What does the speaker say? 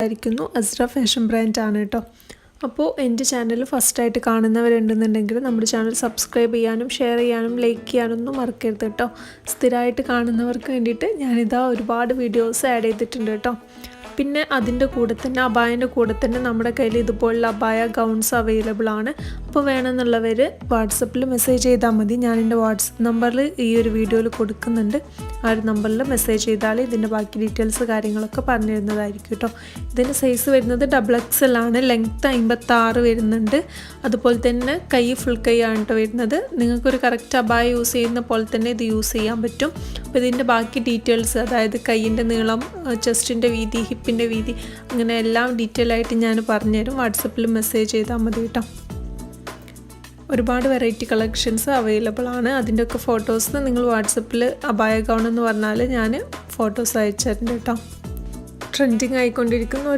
ആയിരിക്കുന്നു. അസ്ര ഫാഷൻ ബ്രാൻഡാണ് കേട്ടോ. അപ്പോൾ എൻ്റെ ചാനൽ ഫസ്റ്റായിട്ട് കാണുന്നവരുണ്ടെന്നുണ്ടെങ്കിൽ നമ്മുടെ ചാനൽ സബ്സ്ക്രൈബ് ചെയ്യാനും ഷെയർ ചെയ്യാനും ലൈക്ക് ചെയ്യാനൊന്നും മറക്കരുത് കേട്ടോ. സ്ഥിരമായിട്ട് കാണുന്നവർക്ക് വേണ്ടിയിട്ട് ഞാനിതാ ഒരുപാട് വീഡിയോസ് ആഡ് ചെയ്തിട്ടുണ്ട് കേട്ടോ. പിന്നെ അതിൻ്റെ കൂടെ തന്നെ അബായൻ്റെ കൂടെ തന്നെ നമ്മുടെ കയ്യിൽ ഇതുപോലുള്ള അബായ ഗൗൺസ് അവൈലബിൾ ആണ്. അപ്പോൾ വേണമെന്നുള്ളവർ വാട്സപ്പിൽ മെസ്സേജ് ചെയ്താൽ മതി. ഞാൻ എൻ്റെ വാട്സപ്പ് നമ്പറിൽ ഈ ഒരു വീഡിയോയിൽ കൊടുക്കുന്നുണ്ട്. ആ ഒരു നമ്പറിൽ മെസ്സേജ് ചെയ്താൽ ഇതിൻ്റെ ബാക്കി ഡീറ്റെയിൽസ് കാര്യങ്ങളൊക്കെ പറഞ്ഞു തരുന്നതായിരിക്കും കേട്ടോ. ഇതിൻ്റെ സൈസ് വരുന്നത് XXL ആണ്. ലെങ്ത്ത് 56 വരുന്നുണ്ട്. അതുപോലെ തന്നെ കൈ ഫുൾ കൈ ആണ് കേട്ടോ വരുന്നത്. നിങ്ങൾക്കൊരു കറക്റ്റ് അബായ യൂസ് ചെയ്യുന്ന പോലെ തന്നെ ഇത് യൂസ് ചെയ്യാൻ പറ്റും. അപ്പോൾ ഇതിൻ്റെ ബാക്കി ഡീറ്റെയിൽസ്, അതായത് കൈയിൻ്റെ നീളം, ചെസ്റ്റിൻ്റെ വീതി, ഹിപ്പിൻ്റെ വീതി, അങ്ങനെ എല്ലാം ഡീറ്റെയിൽ ആയിട്ട് ഞാൻ പറഞ്ഞുതരും. വാട്സപ്പിൽ മെസ്സേജ് ചെയ്താൽ മതി കേട്ടോ. ഒരുപാട് വെറൈറ്റി കളക്ഷൻസ് അവൈലബിൾ ആണ്. അതിൻ്റെയൊക്കെ ഫോട്ടോസ് നിങ്ങൾ വാട്സപ്പിൽ അബായ ഗൗൺ എന്ന് പറഞ്ഞാൽ ഞാൻ ഫോട്ടോസ് അയച്ചു തരുന്നുണ്ട് കേട്ടോ. ട്രെൻഡിങ് ആയിക്കൊണ്ടിരിക്കുന്ന